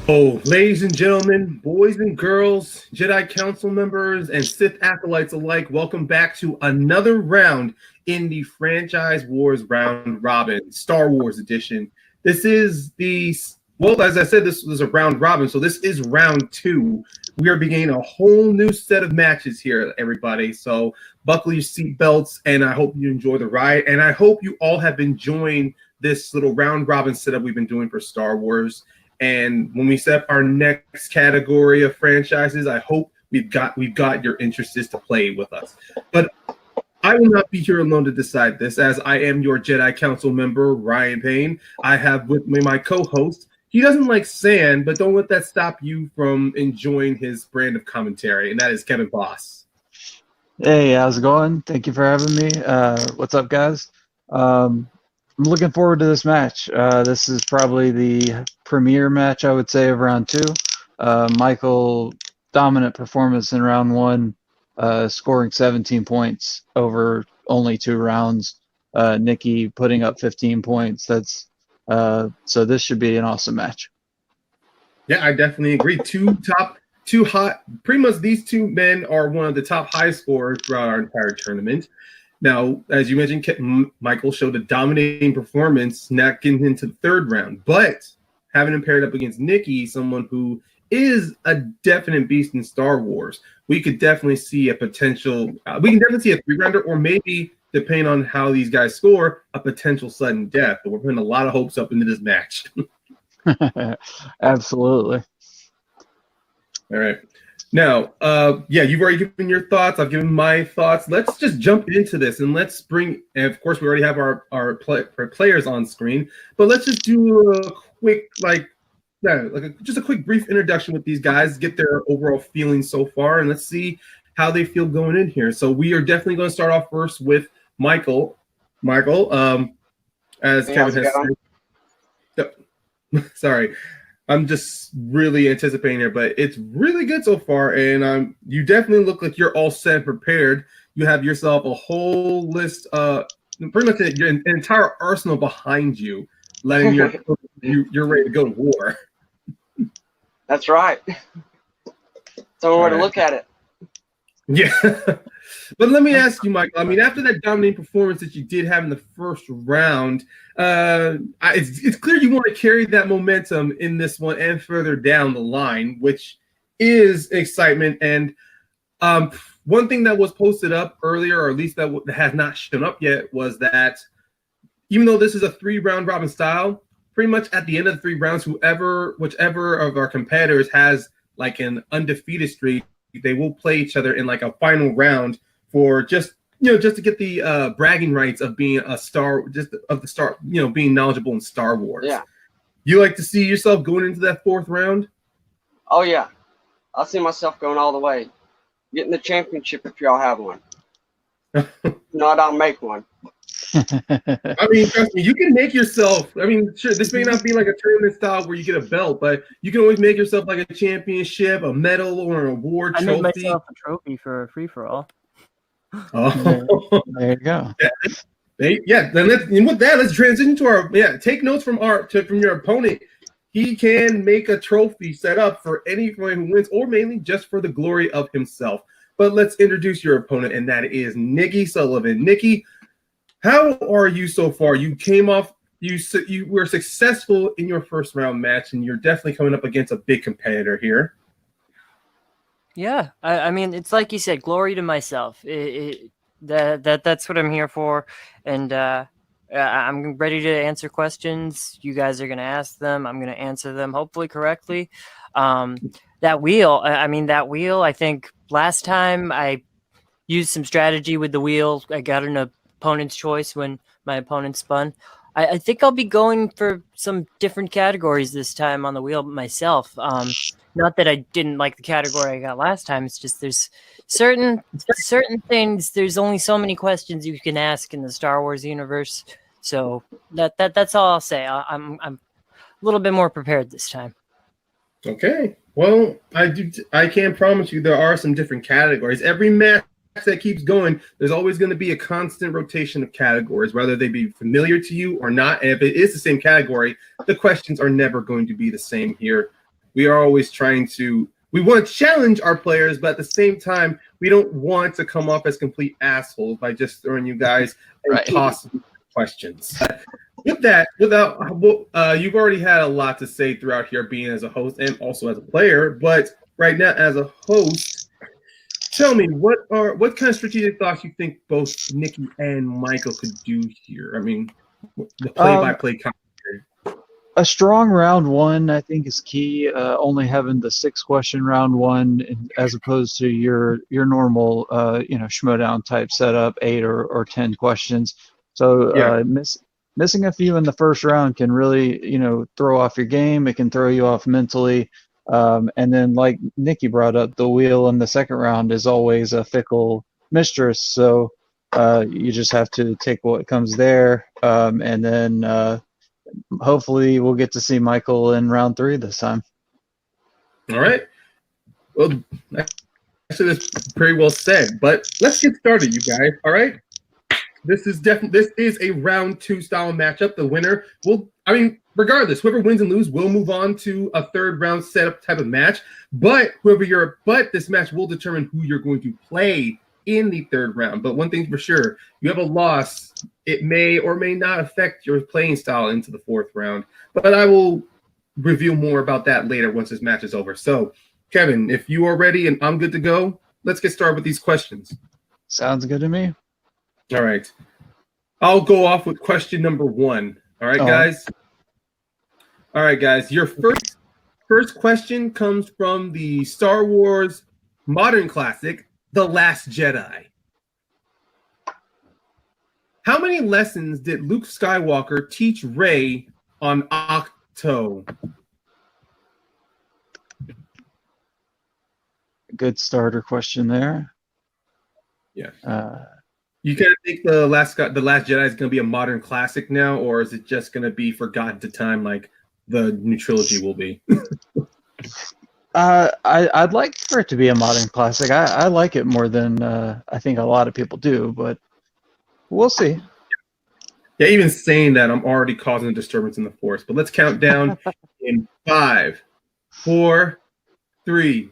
Oh, ladies and gentlemen, boys and girls, Jedi Council members, and Sith acolytes alike, welcome back to another round in the Franchise Wars Round Robin, Star Wars edition. This is well, as I said, this was a round robin, so this is round 2. We are beginning a whole new set of matches here, everybody. So buckle your seatbelts, and I hope you enjoy the ride. And I hope you all have been enjoying this little round robin setup we've been doing for Star Wars. And when we set up our next category of franchises, I hope we've got your interests to play with us. But I will not be here alone to decide this, as I am your Jedi Council member, Ryan Payne. I have with me my co-host. He doesn't like sand, but don't let that stop you from enjoying his brand of commentary, and that is Kevin Boss. Hey, how's it going? Thank you for having me. What's up, guys? I'm looking forward to this match. This is probably the premier match, I would say, of round 2. Mykel, dominant performance in round 1, scoring 17 points over only 2 rounds. Nicky putting up 15 points. So this should be an awesome match. Yeah, I definitely agree. Pretty much these two men are one of the top high scorers throughout our entire tournament. Now, as you mentioned, Mykel showed a dominating performance, not getting into the third round, but having him paired up against Nicky, someone who is a definite beast in Star Wars, we could definitely see a potential. We can definitely see a 3-rounder, or maybe, depending on how these guys score, a potential sudden death. But we're putting a lot of hopes up into this match. Absolutely. All right. Now, you've already given your thoughts. I've given my thoughts. Let's just jump into this, and let's bring. And of course, we already have our players on screen, but let's just do a quick, just a quick brief introduction with these guys, get their overall feelings so far, and let's see how they feel going in here. So we are definitely going to start off first with Mykel. Mykel, as Kevin has said. Sorry. I'm just really anticipating here, but it's really good so far, and you definitely look like you're all set and prepared. You have yourself a whole list, pretty much an entire arsenal behind you, letting you're ready to go to war. That's right. So way to look at it. Yeah. But let me ask you, Mykel, I mean, after that dominating performance that you did have in the first round, it's clear you want to carry that momentum in this one and further down the line, which is excitement. And one thing that was posted up earlier, or at least that has not shown up yet, was that even though this is a 3-round robin style, pretty much at the end of the 3 rounds, whichever of our competitors has like an undefeated streak, they will play each other in like a final round for just to get the bragging rights of being being knowledgeable in Star Wars. Yeah. You like to see yourself going into that 4th round? Oh yeah, I see myself going all the way, getting the championship if y'all have one. No, I'll make one. I mean, trust me, you can make yourself. I mean, sure, this may not be like a tournament style where you get a belt, but you can always make yourself like a championship, a medal, or an award trophy. I made myself a trophy for a free-for-all. Oh, there you go. Yeah. Then let's transition to our take notes from your opponent. He can make a trophy set up for anyone who wins, or mainly just for the glory of himself. But let's introduce your opponent, and that is Nicky Sullivan. Nicky, how are you so far? You came off. You were successful in your first round match, and you're definitely coming up against a big competitor here. Yeah, I mean, it's like you said, glory to myself. That's what I'm here for, and I'm ready to answer questions. You guys are going to ask them. I'm going to answer them, hopefully correctly. That wheel, I think last time I used some strategy with the wheel. I got an opponent's choice when my opponent spun. I think I'll be going for some different categories this time on the wheel myself. Not that I didn't like the category I got last time. It's just there's certain things. There's only so many questions you can ask in the Star Wars universe. So that's all I'll say. I'm a little bit more prepared this time. Okay. Well, I can promise you there are some different categories. Every match that keeps going, there's always going to be a constant rotation of categories, whether they be familiar to you or not. And if it is the same category, the questions are never going to be the same here. we are always we want to challenge our players, but at the same time, we don't want to come off as complete assholes by just throwing you guys impossible questions. With that, you've already had a lot to say throughout here, being as a host and also as a player. But right now, as a host, tell me what kind of strategic thoughts you think both Nicky and Mykel could do here? I mean, the play-by-play commentary. A strong round one, I think, is key. Only having the 6-question round one as opposed to your normal, schmodown type setup, 8 or 10 questions. So missing a few in the first round can really, throw off your game. It can throw you off mentally. And then, like Nicky brought up, the wheel in the second round is always a fickle mistress. So you just have to take what comes there, and then. Hopefully we'll get to see Mykel in round 3 this time. All right. Well, actually, that's pretty well said. But let's get started, you guys. All right. This is a round 2 style matchup. The winner regardless, whoever wins and loses will move on to a third round setup type of match. But this match will determine who you're going to play in the third round. But one thing for sure, you have a loss. It may or may not affect your playing style into the fourth round. But I will reveal more about that later once this match is over. So, Kevin, if you are ready and I'm good to go, let's get started with these questions. Sounds good to me. All right. I'll go off with question number 1. All right, guys? All right, guys. Your first question comes from the Star Wars modern classic, The Last Jedi. How many lessons did Luke Skywalker teach Rey on Ahch-To? Good starter question there. Yeah. You kind of think the Last Jedi is going to be a modern classic now, or is it just going to be forgotten to time like the new trilogy will be? I'd like for it to be a modern classic. I like it more than I think a lot of people do, but we'll see. Yeah, even saying that, I'm already causing a disturbance in the Force. But let's count down in 5, 4, 3,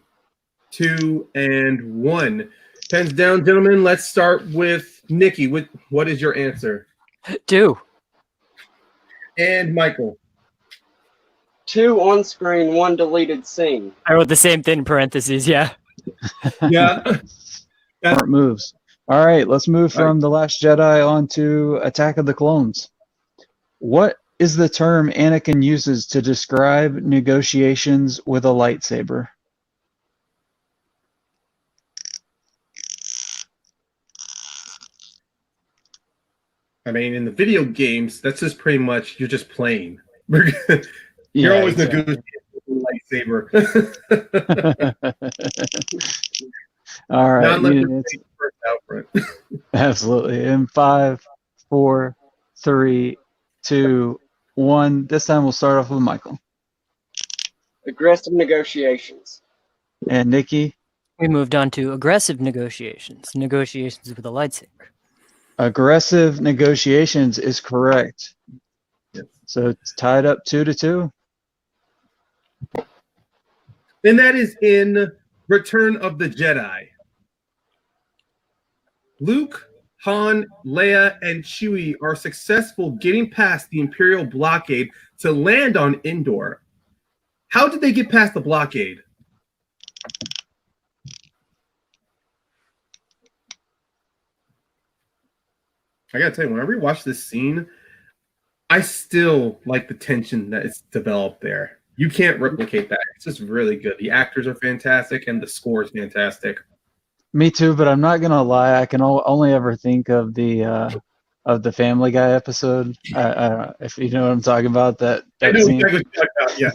2, and 1. Pens down, gentlemen. Let's start with Nicky. What is your answer? 2. And Mykel. 2 on screen, 1 deleted scene. I wrote the same thing in parentheses, yeah. Yeah. Smart moves. All right, let's move from The Last Jedi on to Attack of the Clones. What is the term Anakin uses to describe negotiations with a lightsaber? I mean, in the video games, that's just pretty much you're just playing. You're always negotiating with a lightsaber. All right. Absolutely. In 5, 4, 3, 2, 1. This time we'll start off with Mykel. Aggressive negotiations. And Nicky? We moved on to aggressive negotiations. Negotiations with a lightsaber. Aggressive negotiations is correct. Yes. So it's tied up 2-2. And that is in Return of the Jedi. Luke, Han, Leia, and Chewie are successful getting past the Imperial blockade to land on Endor. How did they get past the blockade? I gotta tell you, when I rewatch this scene, I still like the tension that is developed there. You can't replicate that. It's just really good. The actors are fantastic, and the score is fantastic. Me too, but I'm not gonna lie. I can only ever think of the Family Guy episode. If you know what I'm talking about, that scene. Yeah.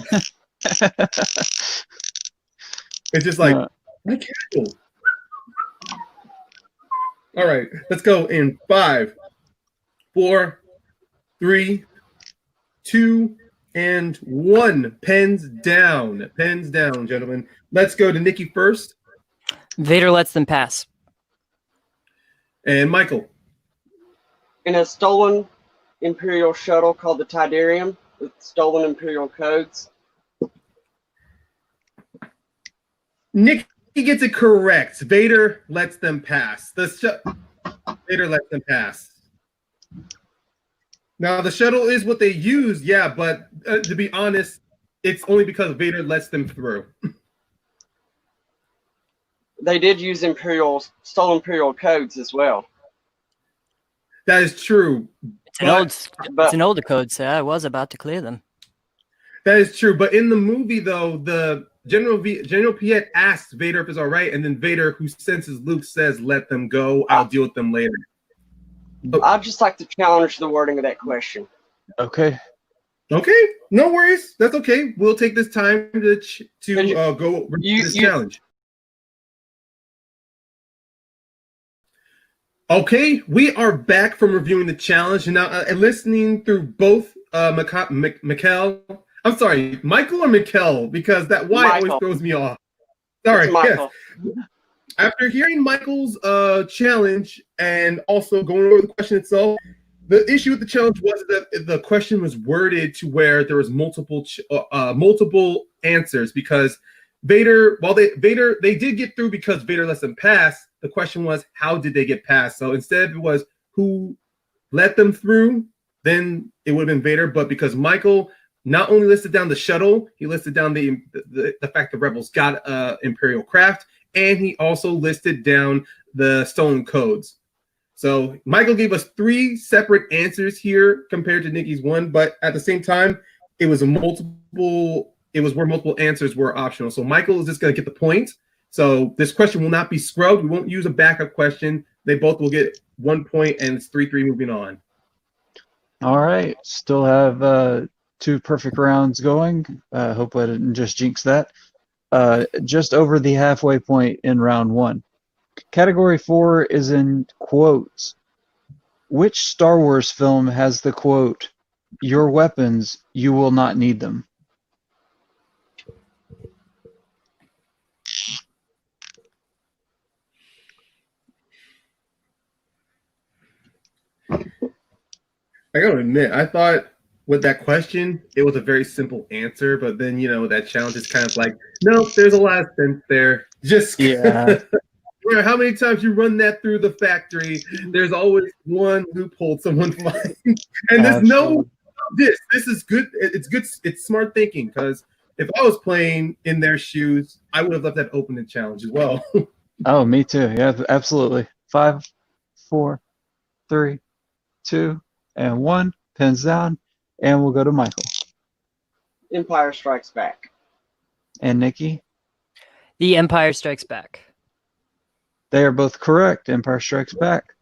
It's just like, I can't. All right, let's go in 5, 4, 3, 2, and 1. Pens down, gentlemen. Let's go to Nicky first. Vader lets them pass. And Mykel. In a stolen Imperial shuttle called the Tidarium with stolen Imperial codes. Nicky gets it correct. Vader lets them pass. Vader lets them pass. Now the shuttle is what they use, yeah, but to be honest, it's only because Vader lets them through. They did use stolen Imperial codes as well. That is true. It's an older code, so I was about to clear them. That is true, but in the movie, though, the General Piet asks Vader if it's all right, and then Vader, who senses Luke, says, "Let them go. I'll deal with them later." I'd just like to challenge the wording of that question. Okay. Okay, no worries. That's okay. We'll take this time to go over this challenge. Okay, we are back from reviewing the challenge, and now listening through both Mykel. I'm sorry, Mykel or Mykel, because that Y always throws me off. Sorry, yes. After hearing Mykel's challenge and also going over the question itself, the issue with the challenge was that the question was worded to where there was multiple answers, because Vader, they did get through because Vader let them pass. The question was, how did they get past? So instead it was who let them through, then it would have been Vader. But because Mykel not only listed down the shuttle, he listed down the fact the Rebels got Imperial craft, and he also listed down the stolen codes. So Mykel gave us 3 separate answers here compared to Nicky's one, but at the same time, it was where multiple answers were optional. So Mykel is just going to get the point. So this question will not be scrubbed. We won't use a backup question. They both will get 1 point, and it's 3-3 moving on. All right. Still have 2 perfect rounds going. Hope I didn't just jinx that. Just over the halfway point in round 1. Category 4 is in quotes. Which Star Wars film has the quote, "Your weapons, you will not need them"? I gotta admit, I thought with that question, it was a very simple answer, but then, that challenge is kind of like, no, there's a lot of sense there. Just Yeah. How many times you run that through the factory, there's always one loophole someone finds. And there's this is good. It's good. It's smart thinking, because if I was playing in their shoes, I would have left that open and challenge as well. Oh, me too. Yeah, absolutely. 5, 4, 3, 2, and 1. Pins down, and we'll go to Mykel. Empire Strikes Back. And Nicky? The Empire Strikes Back. They are both correct. Empire Strikes Back.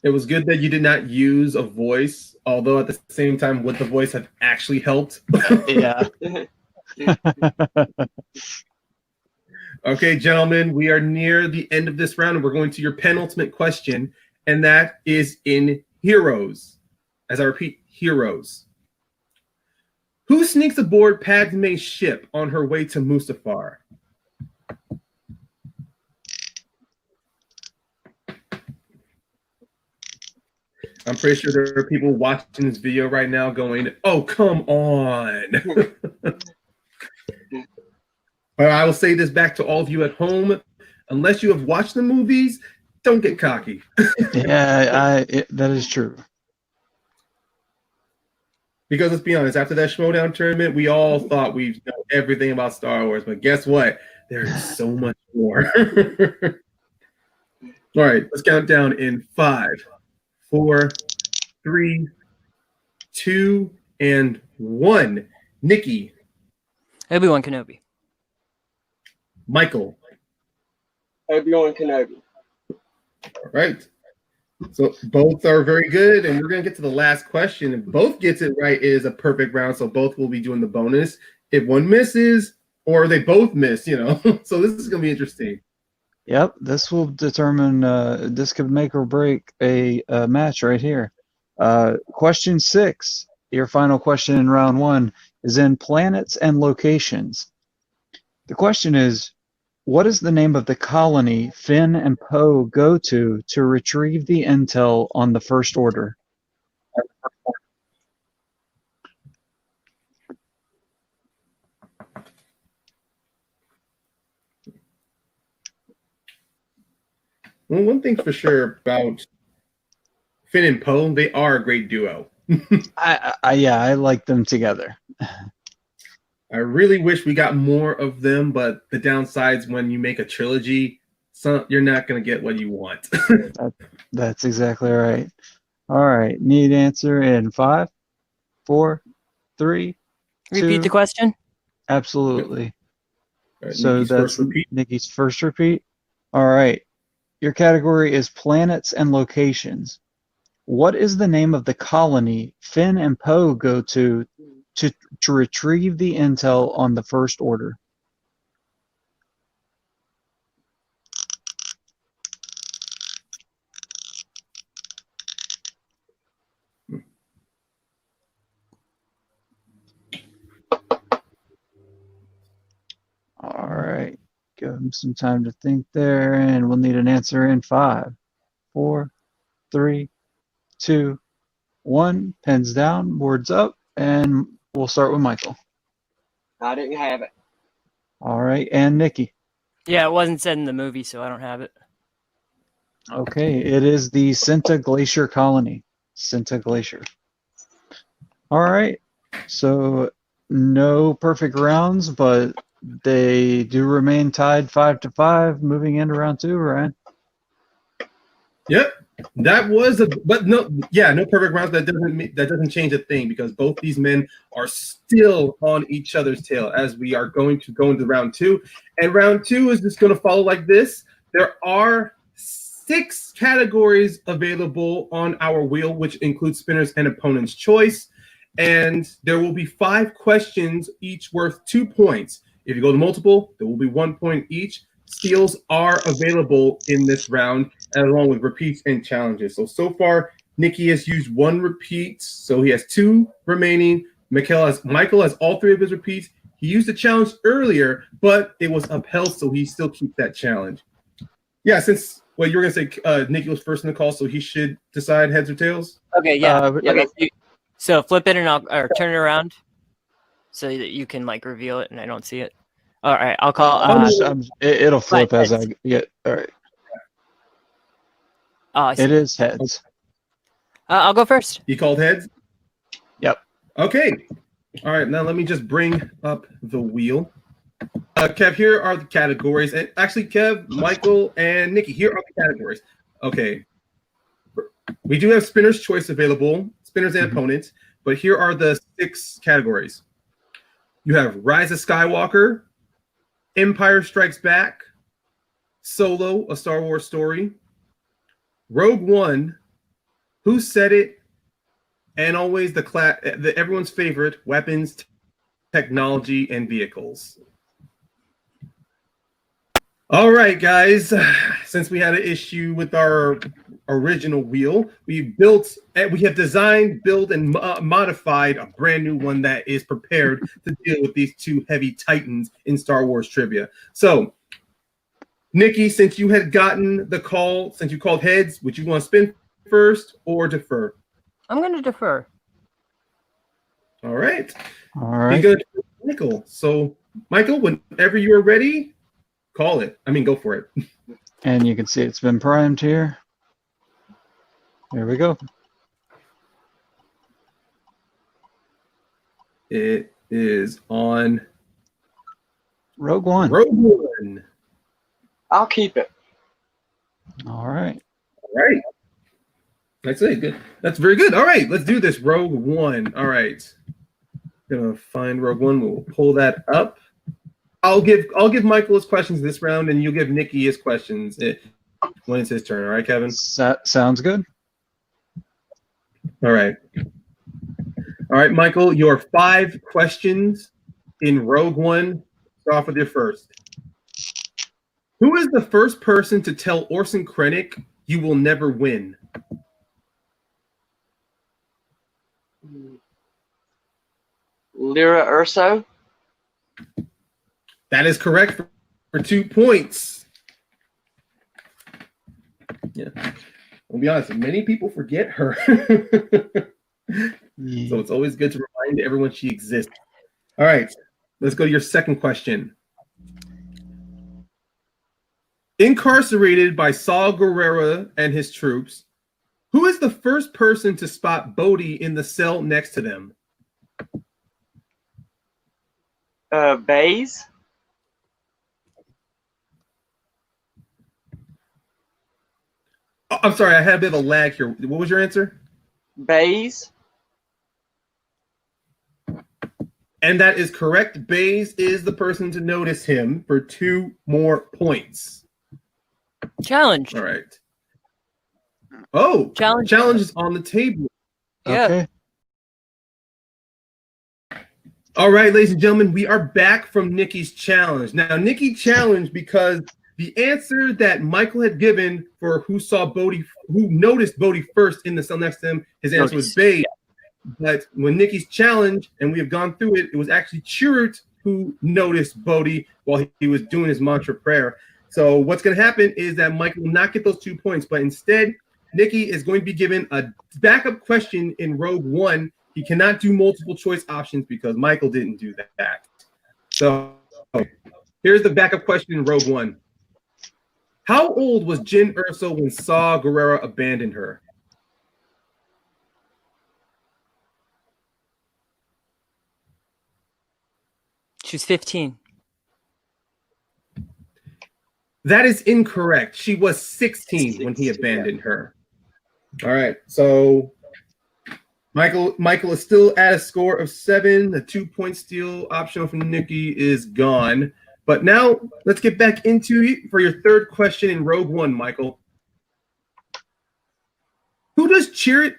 It was good that you did not use a voice, although at the same time, would the voice have actually helped? Yeah. Okay, gentlemen, we are near the end of this round, and we're going to your penultimate question, and that is in heroes. As I repeat, heroes. Who sneaks aboard Padme's ship on her way to Mustafar? I'm pretty sure there are people watching this video right now going, "Oh, come on." But I will say this back to all of you at home. Unless you have watched the movies, don't get cocky. Yeah, that is true. Because let's be honest, after that Schmodown tournament, we all thought we know everything about Star Wars. But guess what? There is so much more. All right, let's count down in 5, 4, 3, 2, and 1. Nicky. Obi-Wan Kenobi. Mykel. Obi-Wan Kenobi. All right. So both are very good, and we're going to get to the last question. If both gets it right, it is a perfect round, so both will be doing the bonus. If one misses, or they both miss, so this is going to be interesting. Yep, this will determine, this could make or break a match right here. Question 6, your final question in round 1, is in planets and locations. The question is, what is the name of the colony Finn and Poe go to retrieve the intel on the First Order? Well, one thing's for sure about Finn and Poe, they are a great duo. I like them together. I really wish we got more of them, but the downsides when you make a trilogy, you're not going to get what you want. That's exactly right. All right, need answer in 5, 4, 3, 2. Repeat the question. Absolutely. Right, So Nicky's that's first repeat. Nicky's first repeat. All right. Your category is planets and locations. What is the name of the colony Finn and Poe go to retrieve the intel on the First Order? All right. Give them some time to think there, and we'll need an answer in 5, 4, 3, 2, 1. Pens down, boards up, and we'll start with Mykel. I didn't have it. All right, and Nicky. Yeah, it wasn't said in the movie, so I don't have it. Okay, it is the Cinta Glacier colony. Cinta Glacier. All right, so no perfect rounds, but they do remain tied 5-5 moving into round 2, Ryan. Yep, that was no perfect rounds. That doesn't change a thing because both these men are still on each other's tail as we are going to go into round 2, and round 2 is just going to follow like this. There are 6 categories available on our wheel, which includes spinners and opponent's choice, and there will be 5 questions, each worth 2 points. If you go to multiple, there will be 1 point each. Steals are available in this round, along with repeats and challenges. So far, Nicky has used 1 repeat, so he has 2 remaining. Mykel has all 3 of his repeats. He used a challenge earlier, but it was upheld, so he still keeps that challenge. Yeah, since you were gonna say Nicky was first in the call, so he should decide heads or tails. Okay, yeah. Yeah, So flip it or turn it around so that you can reveal it and I don't see it. All right, I'll call. It'll flip as heads. I get. All right. Oh, I see. It is heads. I'll go first. You called heads? Yep. Okay. All right, now let me just bring up the wheel. Kev, here are the categories. And actually, Kev, Mykel, and Nicky, here are the categories. Okay. We do have spinner's choice available, spinners and opponents, but here are the 6 categories. You have Rise of Skywalker, Empire Strikes Back, Solo, A Star Wars Story, Rogue One, Who Said It, and always the everyone's favorite, weapons, technology, and vehicles. All right, guys. Since we had an issue with our original wheel, we have designed, built, and modified a brand new one that is prepared to deal with these 2 heavy titans in Star Wars trivia. So, Nicky, since you had gotten the call, since you called heads, would you want to spin first or defer? I'm going to defer. All right. All right. You're gonna Mykel. So, Mykel, whenever you are ready, call it. Go for it. And you can see it's been primed here. There we go. It is on Rogue One. Rogue One. I'll keep it. All right. All right. That's it. Good. That's very good. All right, let's do this. Rogue One. All right. Gonna find Rogue One. We'll pull that up. I'll give Mykel his questions this round, and you'll give Nicky his questions when it's his turn. All right, Kevin? Sounds good. All right. All right, Mykel, your 5 questions in Rogue One. Start off with your first. Who is the first person to tell Orson Krennic, "You will never win"? Lyra Urso. That is correct for 2 points. Yeah. I'll be honest, many people forget her. So it's always good to remind everyone she exists. All right, let's go to your second question. Incarcerated by Saul Guerrero and his troops, who is the first person to spot Bodhi in the cell next to them? Bays. Oh, I'm sorry, I had a bit of a lag here. What was your answer? Bays. And that is correct. Bays is the person to notice him for 2 more points. Challenge. All right. Oh, Challenge. challenge is on the table. Yeah. Okay. All right, ladies and gentlemen, we are back from Nicky's challenge. Now, Nicky challenged because the answer that Mykel had given for who noticed Bodhi first in the cell next to him, his answer was Bays. But when Nicky's challenge, and we have gone through it, it was actually Chirrut who noticed Bodhi while he was doing his mantra prayer. So what's going to happen is that Mykel will not get those 2 points, but instead, Nicky is going to be given a backup question in Rogue One. He cannot do multiple choice options because Mykel didn't do that. So here's the backup question in Rogue One. How old was Jyn Erso when Saw Gerrera abandoned her? She was 15. That is incorrect. She was 16 when he abandoned her. All right, so Mykel is still at a score of 7. The 2-point steal optional from Nicky is gone. But now let's get back into it for your third question in Rogue One, Mykel. Who does Chirrut?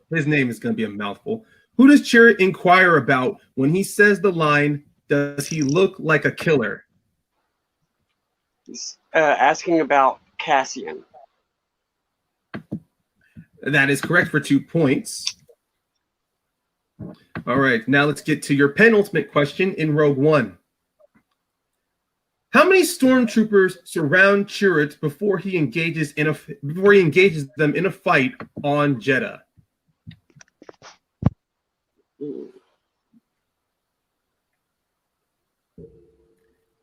His name is going to be a mouthful. Who does Chirrut inquire about when he says the line, "Does he look like a killer"? He's asking about Cassian. That is correct for 2 points. All right, now let's get to your penultimate question in Rogue One. How many stormtroopers surround Chirrut before he engages them in a fight on Jeddah?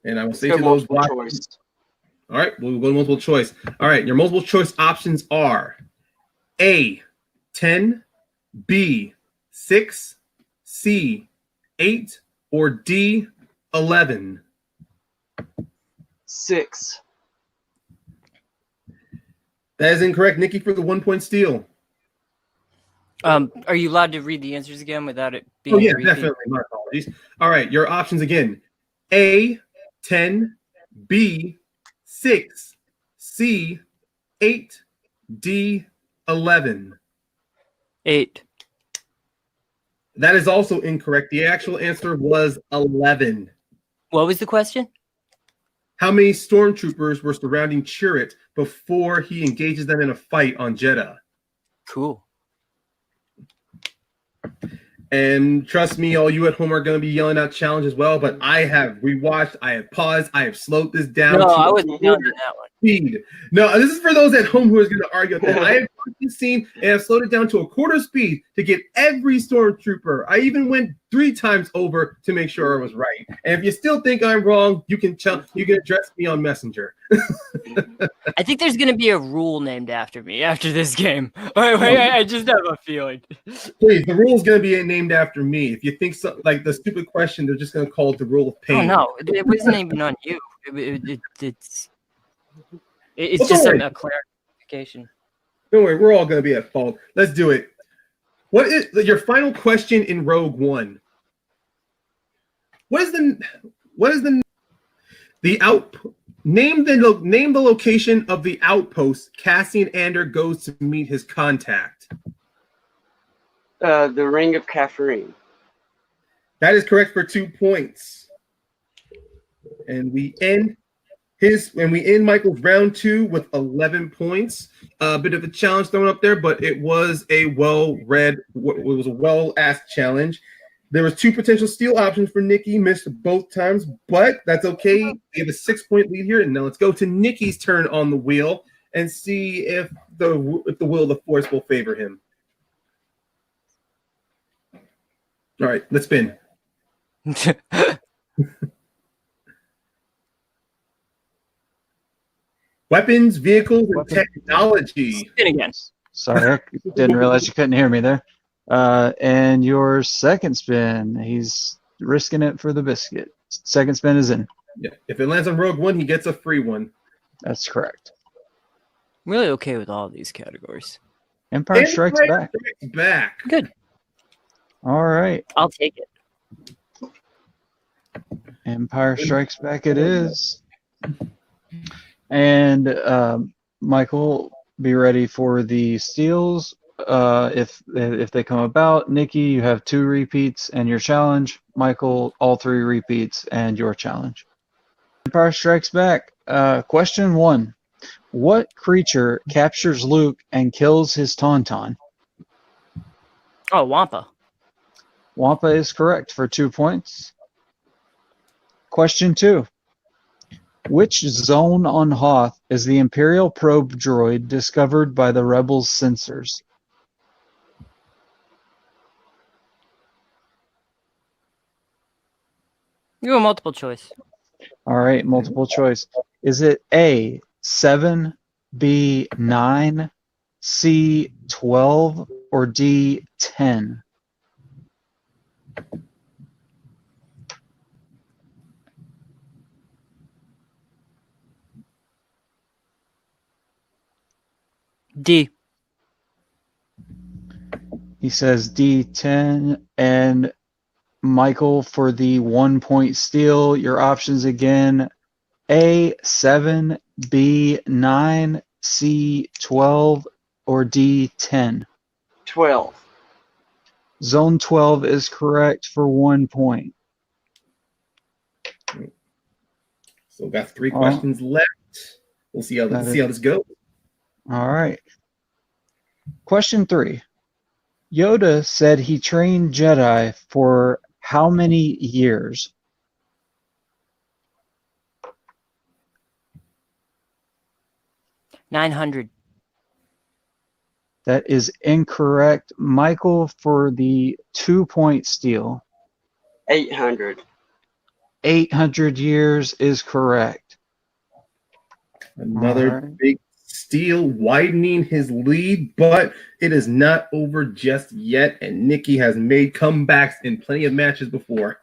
And I will say to those choice. All right, we'll go to multiple choice. All right, your multiple choice options are A, 10, B, 6, C, 8, or D, 11. 6. That is incorrect. Nicky for the 1-point steal. Are you allowed to read the answers again without it being? Oh yeah, definitely. My apologies. All right, your options again: A, 10, B, 6, C, 8, D, 11. 8. That is also incorrect. The actual answer was 11. What was the question? How many stormtroopers were surrounding Chirrut before he engages them in a fight on Jeddah? Cool. And trust me, all you at home are going to be yelling out challenge as well. But I have rewatched, I have paused, I have slowed this down. No, I wasn't yelling at that one. Speed. No, this is for those at home who is going to argue with that. I have watched this scene and I've slowed it down to a quarter speed to get every stormtrooper. I even went 3 times over to make sure I was right. And if you still think I'm wrong, you can address me on Messenger. I think there's gonna be a rule named after me after this game. I just have a feeling. Please, the rule is going to be named after me. If you think so, like the stupid question, they're just going to call it the rule of pain. Oh no, it wasn't even on you. It's just a clarification. Don't worry, we're all going to be at fault. Let's do it. What is your final question in Rogue One? Name the location of the outpost Cassian Andor goes to meet his contact. The Ring of Kaffrine. That is correct for 2 points. And we end Mykel's round 2 with 11 points. A bit of a challenge thrown up there, but it was a well-asked challenge. There was 2 potential steal options for Nicky, missed both times, but that's okay. We have a 6-point lead here, and now let's go to Nicky's turn on the wheel and see if the will of the Force will favor him. All right, let's spin. Weapons, vehicles, and technology. Spin again. Sorry, I didn't realize you couldn't hear me there. And your second spin, he's risking it for the biscuit. Second spin is in. Yeah. If it lands on Rogue One, he gets a free one. That's correct. I'm really okay with all of these categories. Empire Strikes Back. Strikes Back. Good. All right. I'll take it. Empire Strikes Back it is. And Mykel, be ready for the steals. If they come about, Nicky, you have 2 repeats and your challenge. Mykel, all 3 repeats and your challenge. Empire Strikes Back. Question 1. What creature captures Luke and kills his Tauntaun? Oh, Wampa. Wampa is correct for 2 points. Question 2. Which zone on Hoth is the Imperial probe droid discovered by the Rebels' sensors? You go multiple choice. All right, multiple choice. Is it A, 7, B, 9, C, 12, or D, 10? D. He says D10. And Mykel, for the 1 point steal, your options again: A, 7, B, 9, C, 12, or D, 10. 12. Zone 12 is correct for 1 point. So got 3 questions left. We'll see how this goes. All right. Question 3. Yoda said he trained Jedi for how many years? $900. That is incorrect. Mykel, for the 2 point steal. 800. 800 years is correct. Another All right. big steal, widening his lead, but it is not over just yet. And Nicky has made comebacks in plenty of matches before.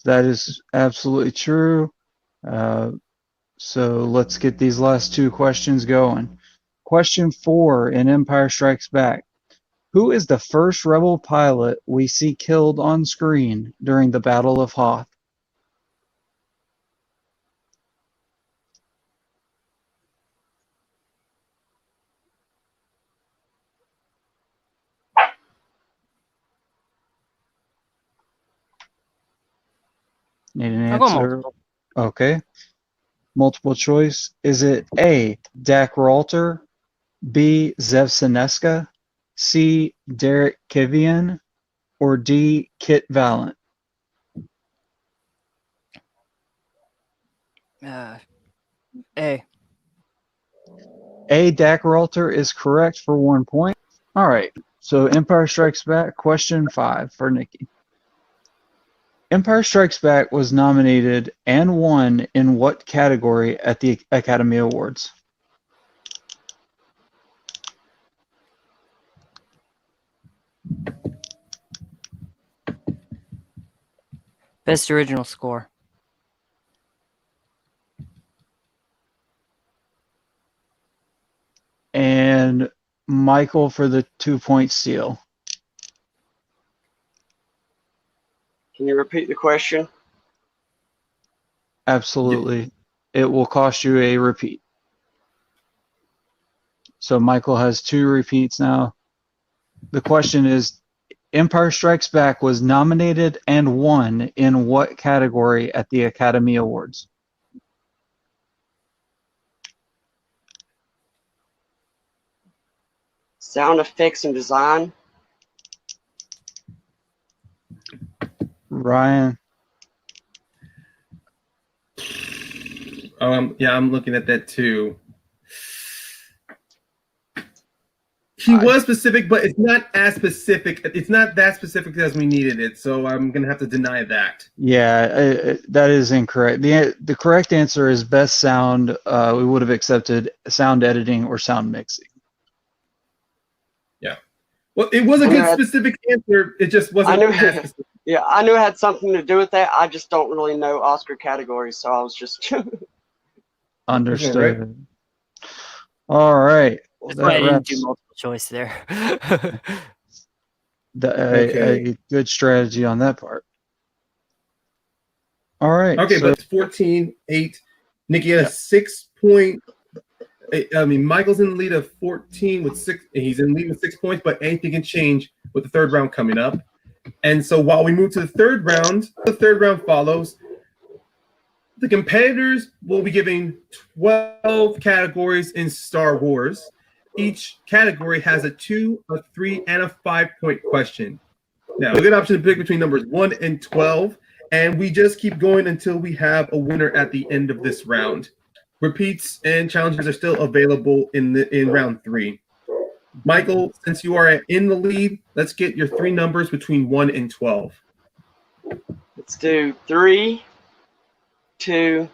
That is absolutely true. So let's get these last 2 questions going. Question 4 in Empire Strikes Back. Who is the first Rebel pilot we see killed on screen during the Battle of Hoth? Need an I'll go answer? multiple. Okay. Multiple choice. Is it A, Dak Ralter, B, Zev Seneska, C, Derek Kivian, or D, Kit Valent? A. A, Dak Ralter is correct for 1 point. All right. So Empire Strikes Back, question 5 for Nicky. Empire Strikes Back was nominated and won in what category at the Academy Awards? Best original score. And Mykel for the 2 point steal. Can you repeat the question? Absolutely. It will cost you a repeat. So Mykel has 2 repeats now. The question is, Empire Strikes Back was nominated and won in what category at the Academy Awards? Sound effects and design. Ryan? Yeah, I'm looking at that too. He was specific, but it's not as specific. It's not that specific as we needed it, so I'm going to have to deny that. Yeah, that is incorrect. The correct answer is best sound. We would have accepted sound editing or sound mixing. Yeah. Well, it was a good specific answer. It just wasn't as specific. Yeah, I knew it had something to do with that. I just don't really know Oscar categories, so I was just... Understood. Right. All right. That's why I didn't do multiple choice there. A good strategy on that part. All right. Okay, so, but it's 14-8. Nicky had a 6 point. I mean, Mykel's in the lead of 14 with 6. He's in the lead with 6 points, but anything can change with the third round coming up. And so while we move to the third round follows. The competitors will be giving 12 categories in Star Wars. Each category has a 2, a 3, and a 5-point question. Now, a good option to pick between numbers 1 and 12, and we just keep going until we have a winner at the end of this round. Repeats and challenges are still available in round 3. Mykel, since you are in the lead, let's get your 3 numbers between 1 and 12. Let's do 3, 2,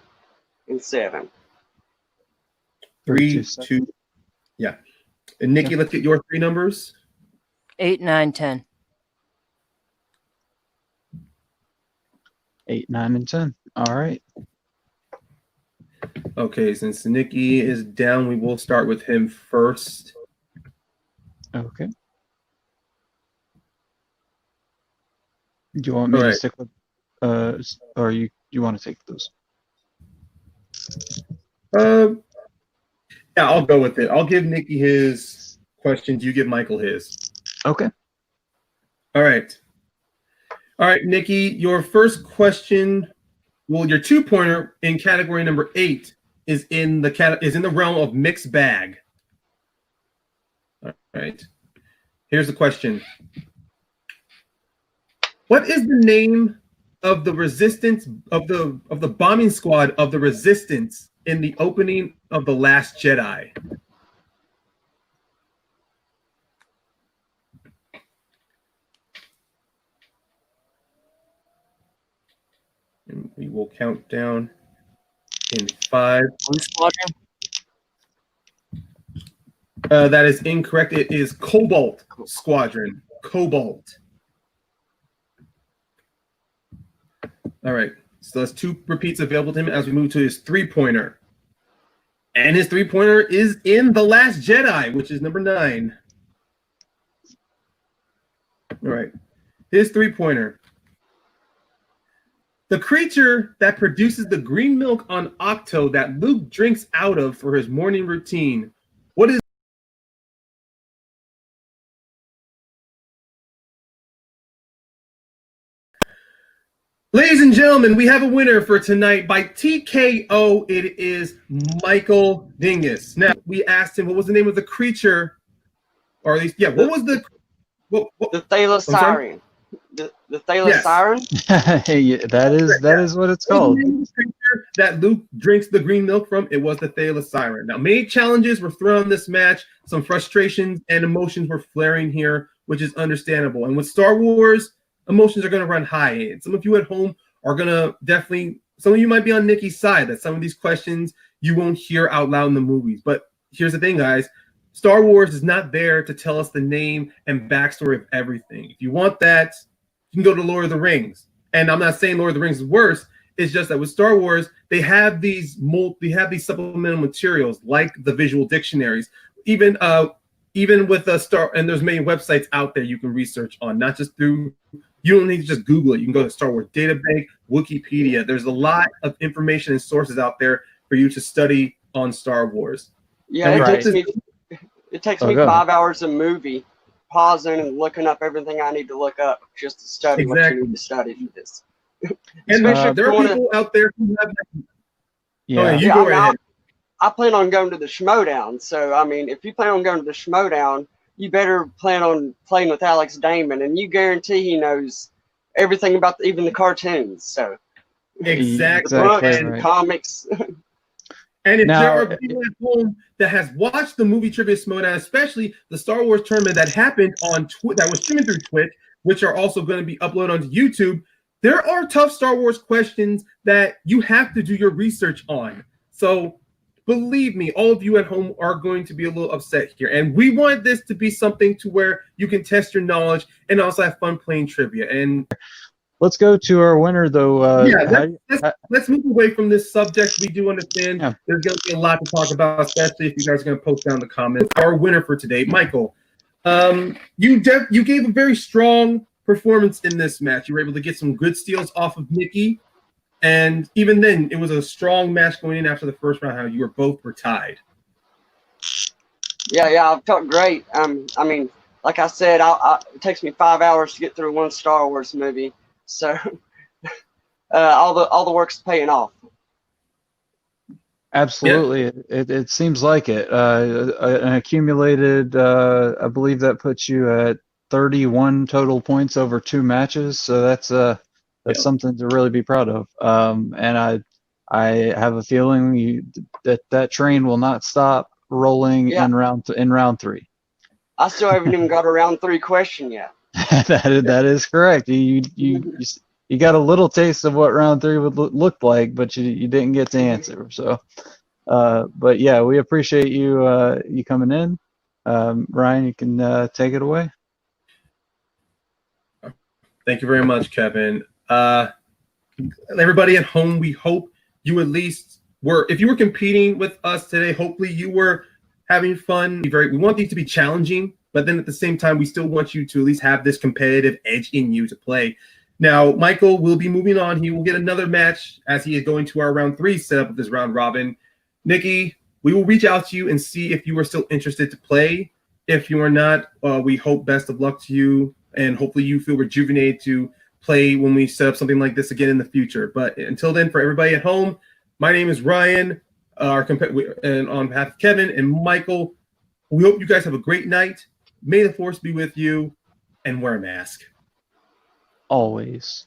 and 7. 3, 2, yeah. And Nicky, let's get your 3 numbers. 8, 9, 10. 8, 9, and 10. All right. Okay, since Nicky is down, we will start with him first. Okay. Do you want me to stick with, or you want to take those? Yeah, I'll go with it. I'll give Nicky his questions. You give Mykel his. Okay. All right. All right, Nicky, your first question, well, your 2-pointer in category number 8 is in the realm of mixed bag. All right. Here's the question. What is the name of the resistance of the bombing squad of the Resistance in the opening of The Last Jedi? And we will count down in 5. Blue Squadron? That is incorrect. It is Cobalt Squadron. Cobalt. All right. So that's 2 repeats available to him as we move to his 3-pointer. And his 3-pointer is in The Last Jedi, which is number 9. All right. His 3-pointer. The creature that produces the green milk on Octo that Luke drinks out of for his morning routine. What is... Ladies and gentlemen, we have a winner for tonight by TKO. It is Mykel Dingess. Now, we asked him what was the name of the creature, or at least, yeah, what was the... The Thalasiren. The Thalasiren? Yes. that is what it's called. That Luke drinks the green milk from, it was the Thalasiren. Now, many challenges were thrown in this match. Some frustrations and emotions were flaring here, which is understandable. And with Star Wars, emotions are going to run high. And some of you at home are going to definitely, some of you might be on Nicky's side, that some of these questions you won't hear out loud in the movies. But here's the thing, guys. Star Wars is not there to tell us the name and backstory of everything. If you want that, you can go to Lord of the Rings. And I'm not saying Lord of the Rings is worse. It's just that with Star Wars, they have these supplemental materials like the visual dictionaries. Even with and there's many websites out there you can research on, not just through. You don't need to just Google it. You can go to Star Wars Databank, Wikipedia. There's a lot of information and sources out there for you to study on Star Wars. Yeah, it takes me 5 hours a movie, pausing and looking up everything I need to look up just to study what you need to study for this. And there are people out there who have. Go ahead. I plan on going to the Schmodown. So, I mean, if you plan on going to the Schmodown, you better plan on playing with Alex Damon, and you guarantee he knows everything about even the cartoons. So exactly, books and comics. And if Now, there are people at home that has watched the movie Trivia Schmodown, especially the Star Wars tournament that happened on that was streaming through Twitch, which are also going to be uploaded onto YouTube, there are tough Star Wars questions that you have to do your research on. So believe me, all of you at home are going to be a little upset here. And we want this to be something to where you can test your knowledge and also have fun playing trivia. And let's go to our winner, though. Let's move away from this subject. We do understand there's going to be a lot to talk about, especially if you guys are going to post down the comments. Our winner for today, Mykel. You gave a very strong performance in this match. You were able to get some good steals off of Nicky. And even then, it was a strong match going in after the first round. How you were tied. Yeah, I felt great. I mean, like I said, it takes me 5 hours to get through one Star Wars movie, so all the work's paying off. Absolutely, yeah. It seems like it. An accumulated, I believe that puts you at 31 total points over 2 matches. So that's something to really be proud of. And I have a feeling that train will not stop rolling in round 3. I still haven't even got a round 3 question yet. that is correct. You got a little taste of what round 3 would look like, but you didn't get to answer. So, but yeah, we appreciate you coming in. Ryan, you can take it away. Thank you very much, Kevin. Everybody at home, we hope you at least if you were competing with us today, hopefully you were having fun. We want these to be challenging, but then at the same time, we still want you to at least have this competitive edge in you to play. Now, Mykel will be moving on. He will get another match as he is going to our round 3 setup of this round robin. Nicky, we will reach out to you and see if you are still interested to play. If you are not, we hope best of luck to you, and hopefully you feel rejuvenated to play when we set up something like this again in the future. But until then, for everybody at home, my name is Ryan, and on behalf of Kevin and Mykel, we hope you guys have a great night. May the Force be with you, and wear a mask. Always.